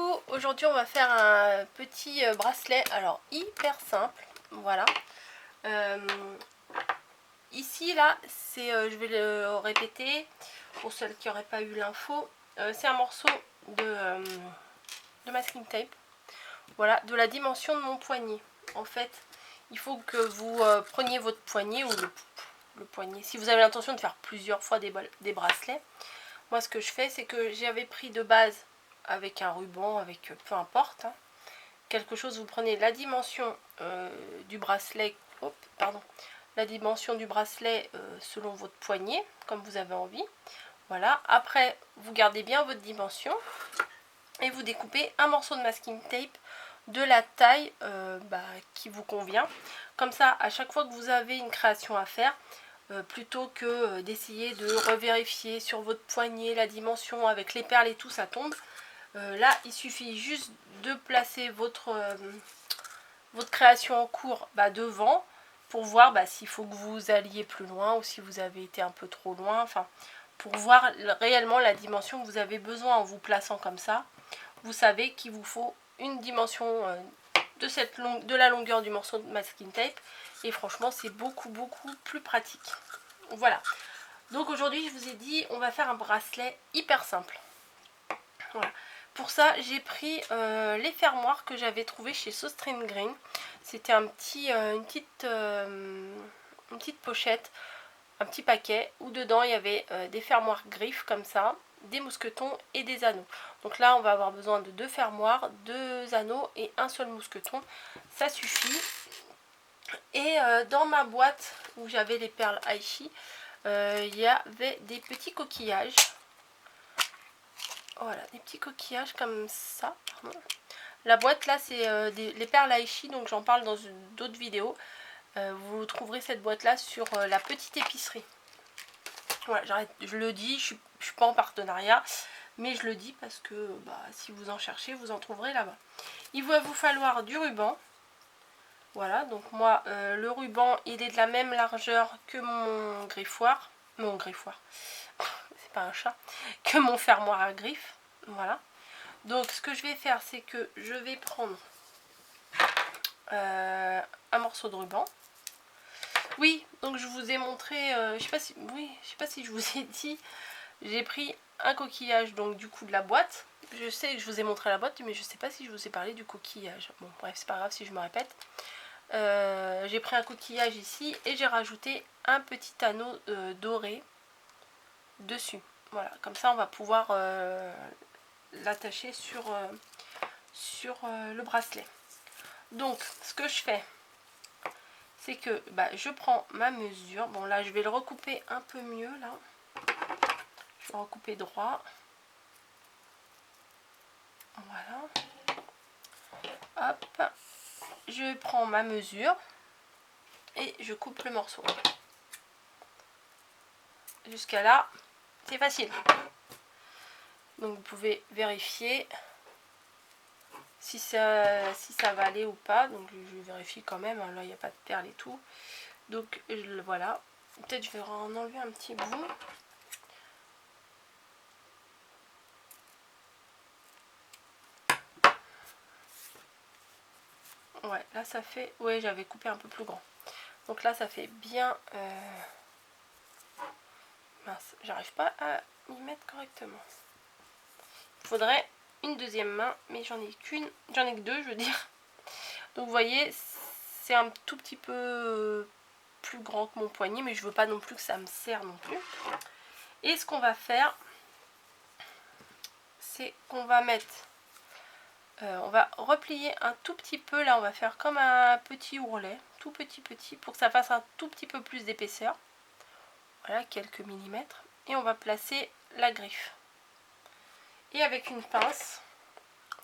Coucou, aujourd'hui on va faire un petit bracelet, alors hyper simple, voilà. Ici là, c'est, je vais le répéter pour celles qui n'auraient pas eu l'info, c'est un morceau de masking tape, voilà, de la dimension de mon poignet. En fait, il faut que vous preniez votre poignet ou le poignet, si vous avez l'intention de faire plusieurs fois des bracelets. Moi ce que je fais, c'est que j'avais pris de base avec un ruban, avec peu importe, hein, quelque chose, vous prenez la dimension du bracelet, la dimension du bracelet selon votre poignet, comme vous avez envie. Voilà, après vous gardez bien votre dimension et vous découpez un morceau de masking tape de la taille qui vous convient. Comme ça, à chaque fois que vous avez une création à faire, plutôt que d'essayer de revérifier sur votre poignet la dimension avec les perles et tout, ça tombe. Là, il suffit juste de placer votre création en cours devant pour voir s'il faut que vous alliez plus loin ou si vous avez été un peu trop loin. Enfin, pour voir réellement la dimension que vous avez besoin en vous plaçant comme ça. Vous savez qu'il vous faut une dimension de la longueur du morceau de masking tape. Et franchement, c'est beaucoup plus pratique. Voilà. Donc aujourd'hui, je vous ai dit, on va faire un bracelet hyper simple. Voilà. Pour ça, j'ai pris les fermoirs que j'avais trouvé chez Sostring Green. C'était une petite pochette, un petit paquet où dedans il y avait des fermoirs griffes comme ça, des mousquetons et des anneaux. Donc là, on va avoir besoin de 2 fermoirs, 2 anneaux et un seul mousqueton. Ça suffit. Et dans ma boîte où j'avais les perles Aichi, il y avait des petits coquillages. Voilà, des petits coquillages comme ça. La boîte là, c'est les perles Aichi, donc j'en parle dans d'autres vidéos. Vous trouverez cette boîte là sur la petite épicerie. Voilà, je le dis, je suis pas en partenariat, mais je le dis parce que si vous en cherchez, vous en trouverez là-bas. Il va vous falloir du ruban. Voilà, donc moi, le ruban, il est de la même largeur que mon griffoir. C'est pas un chat. Que mon fermoir à griffes. Voilà. Donc, ce que je vais faire, c'est que je vais prendre un morceau de ruban. Oui, donc je vous ai montré, je sais pas si je vous ai dit, j'ai pris un coquillage, donc du coup de la boîte. Je sais que je vous ai montré la boîte, mais je sais pas si je vous ai parlé du coquillage. Bon, bref, c'est pas grave si je me répète. J'ai pris un coquillage ici et j'ai rajouté un petit anneau doré dessus. Voilà, comme ça on va pouvoir l'attacher sur le bracelet. Donc ce que je fais, c'est que je prends ma mesure. Bon là je vais le recouper un peu mieux là. Je vais recouper droit. Voilà. Hop. Je prends ma mesure et je coupe le morceau. Jusqu'à là, c'est facile. Donc vous pouvez vérifier si ça va aller ou pas. Donc je vérifie quand même. Là il n'y a pas de perles et tout. Donc voilà. Peut-être je vais en enlever un petit bout. Ouais, là ça fait... Ouais, j'avais coupé un peu plus grand. Donc là ça fait bien... Mince, j'arrive pas à m'y mettre correctement. Il faudrait une deuxième main, mais j'en ai qu'une, j'en ai que deux, je veux dire. Donc vous voyez, c'est un tout petit peu plus grand que mon poignet, mais je veux pas non plus que ça me serre non plus. Et ce qu'on va faire, c'est qu'on va mettre... on va replier un tout petit peu, là on va faire comme un petit ourlet, tout petit, pour que ça fasse un tout petit peu plus d'épaisseur. Voilà, quelques millimètres. Et on va placer la griffe. Et avec une pince,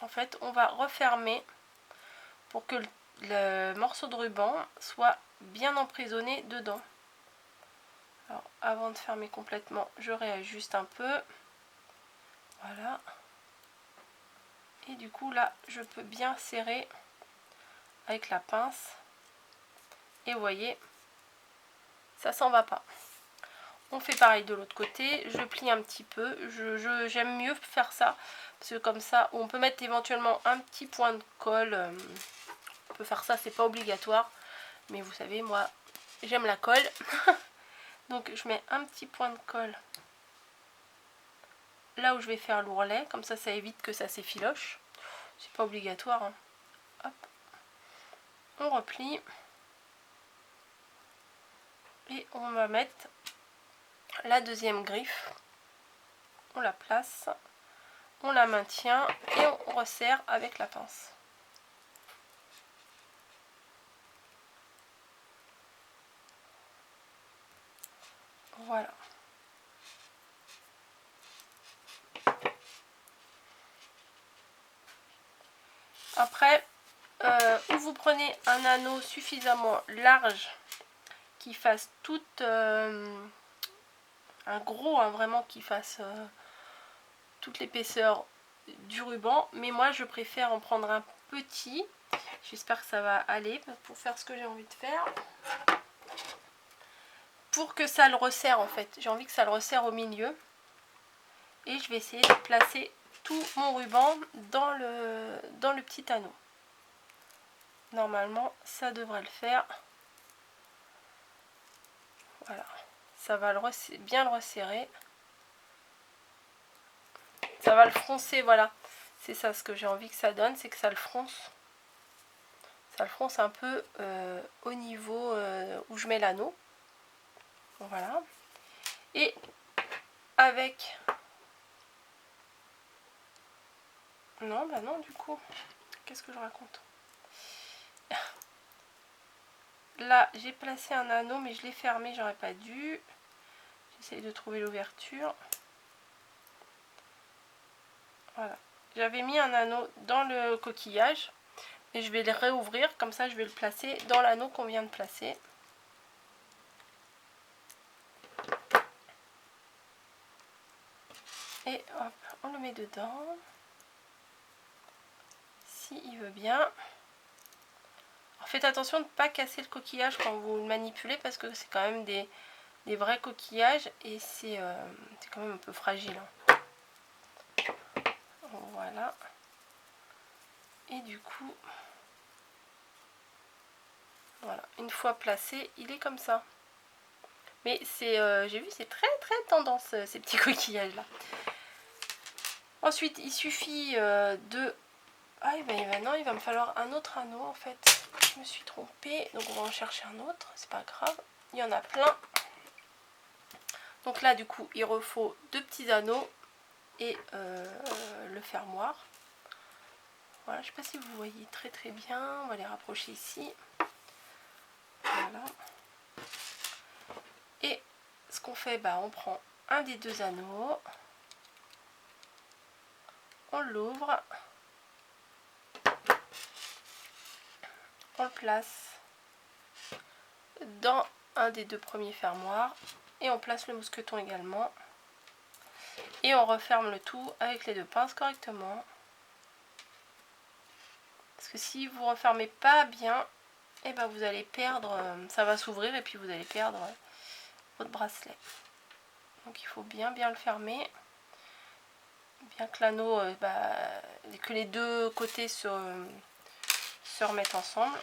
en fait, on va refermer pour que le morceau de ruban soit bien emprisonné dedans. Alors, avant de fermer complètement, je réajuste un peu. Voilà. Et du coup, là, je peux bien serrer avec la pince. Et vous voyez, ça s'en va pas. On fait pareil de l'autre côté, je plie un petit peu, j'aime mieux faire ça, parce que comme ça, on peut mettre éventuellement un petit point de colle, on peut faire ça, c'est pas obligatoire, mais vous savez, moi, j'aime la colle, donc je mets un petit point de colle là où je vais faire l'ourlet, comme ça, ça évite que ça s'effiloche, c'est pas obligatoire, hein. Hop. On replie, et on va mettre la deuxième griffe, on la place, on la maintient et on resserre avec la pince. Voilà. Après, ou vous prenez un anneau suffisamment large qui fasse toute un gros, hein, vraiment qui fasse toute l'épaisseur du ruban, mais moi je préfère en prendre un petit. J'espère que ça va aller pour faire ce que j'ai envie de faire, pour que ça le resserre en fait. J'ai envie que ça le resserre au milieu, et je vais essayer de placer tout mon ruban dans le petit anneau. Normalement ça devrait le faire. Voilà, ça va bien le resserrer. Ça va le froncer, voilà. C'est ça ce que j'ai envie que ça donne, c'est que ça le fronce. Ça le fronce un peu au niveau où je mets l'anneau. Voilà. Et avec... Non, bah non, du coup. Qu'est-ce que je raconte? Là, j'ai placé un anneau, mais je l'ai fermé, j'aurais pas dû. J'essaye de trouver l'ouverture. Voilà. J'avais mis un anneau dans le coquillage. Et je vais le réouvrir, comme ça je vais le placer dans l'anneau qu'on vient de placer. Et hop, on le met dedans. Si il veut bien. Alors faites attention de ne pas casser le coquillage quand vous le manipulez, parce que c'est quand même des vrais coquillages et c'est quand même un peu fragile. Voilà. Et du coup, voilà, une fois placé, il est comme ça. Mais c'est, j'ai vu, c'est très tendance ces petits coquillages là. Ensuite, il suffit de... Ah, et ben non, il va me falloir un autre anneau en fait. Je me suis trompée, donc on va en chercher un autre, c'est pas grave. Il y en a plein. Donc là, du coup, il refaut 2 petits anneaux et le fermoir. Voilà, je sais pas si vous voyez très bien. On va les rapprocher ici. Voilà. Et ce qu'on fait, bah, on prend un des 2 anneaux. On l'ouvre. On le place dans un des 2 premiers fermoirs. Et on place le mousqueton également. Et on referme le tout avec les 2 pinces correctement. Parce que si vous ne refermez pas bien, et ben vous allez perdre, ça va s'ouvrir et puis vous allez perdre votre bracelet. Donc il faut bien le fermer. Bien que l'anneau, que les 2 côtés se remettent ensemble.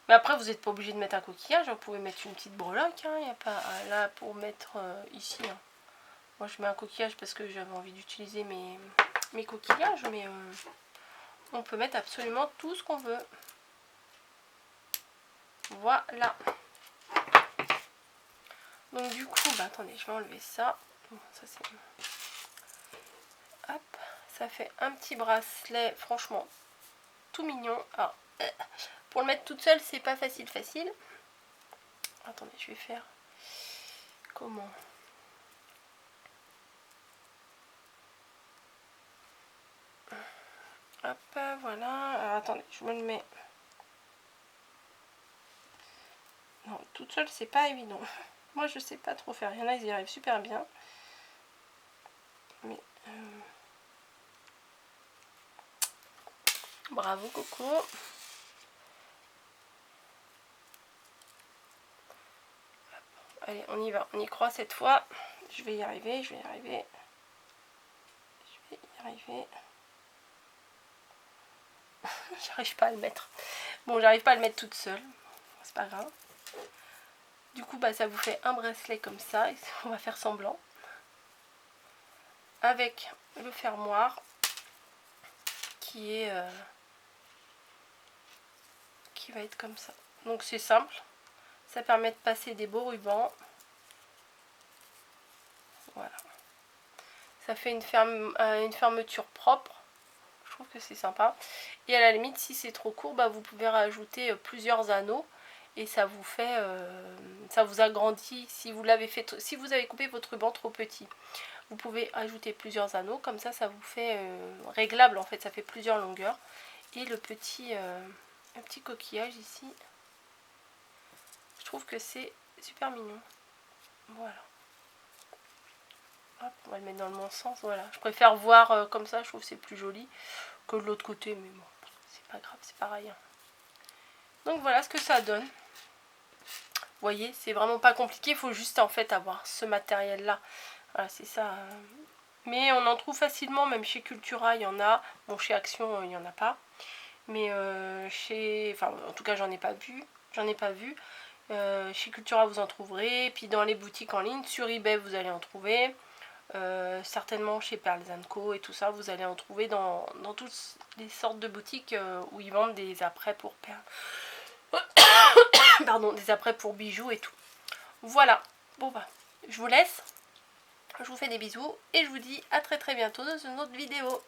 Mais après vous n'êtes pas obligé de mettre un coquillage, vous pouvez mettre une petite breloque, hein, il n'y a pas là pour mettre ici. Hein. Moi je mets un coquillage parce que j'avais envie d'utiliser mes coquillages, mais on peut mettre absolument tout ce qu'on veut. Voilà. Donc du coup, bah attendez, je vais enlever ça. Bon, ça c'est... Hop, ça fait un petit bracelet, franchement, tout mignon. Alors, pour le mettre toute seule, c'est pas facile. Attendez, je vais faire... Comment? Hop, voilà. Alors, attendez, je me le mets... Non, toute seule, c'est pas évident. Moi, je sais pas trop faire. Il y en a, ils y arrivent super bien. Mais... Bravo, Coco. Allez, on y va, on y croit cette fois. Je vais y arriver, je vais y arriver. Je vais y arriver. J'arrive pas à le mettre. Bon, j'arrive pas à le mettre toute seule. C'est pas grave. Du coup, bah, ça vous fait un bracelet comme ça. On va faire semblant. Avec le fermoir qui va être comme ça. Donc c'est simple. Ça permet de passer des beaux rubans. Voilà. Ça fait une fermeture propre. Je trouve que c'est sympa. Et à la limite, si c'est trop court, bah, vous pouvez rajouter plusieurs anneaux. Et ça vous fait, ça vous agrandit. Si vous avez coupé votre ruban trop petit, vous pouvez ajouter plusieurs anneaux. Comme ça, ça vous fait réglable en fait. Ça fait plusieurs longueurs. Et le petit, un petit coquillage ici. Je trouve que c'est super mignon. Voilà. Hop, on va le mettre dans le bon sens. Voilà. Je préfère voir comme ça. Je trouve que c'est plus joli que de l'autre côté. Mais bon, c'est pas grave, c'est pareil. Hein. Donc voilà ce que ça donne. Vous voyez, c'est vraiment pas compliqué. Il faut juste en fait avoir ce matériel là. Voilà, c'est ça. Mais on en trouve facilement. Même chez Cultura, il y en a. Bon, chez Action, il n'y en a pas. Mais enfin, en tout cas, j'en ai pas vu. Chez Cultura, vous en trouverez. Puis dans les boutiques en ligne, sur eBay, vous allez en trouver. Certainement chez Pearls & Co et tout ça, vous allez en trouver dans toutes les sortes de boutiques où ils vendent des apprêts pour perles. Pardon, des apprêts pour bijoux et tout. Voilà. Bon bah, je vous laisse. Je vous fais des bisous et je vous dis à très bientôt dans une autre vidéo.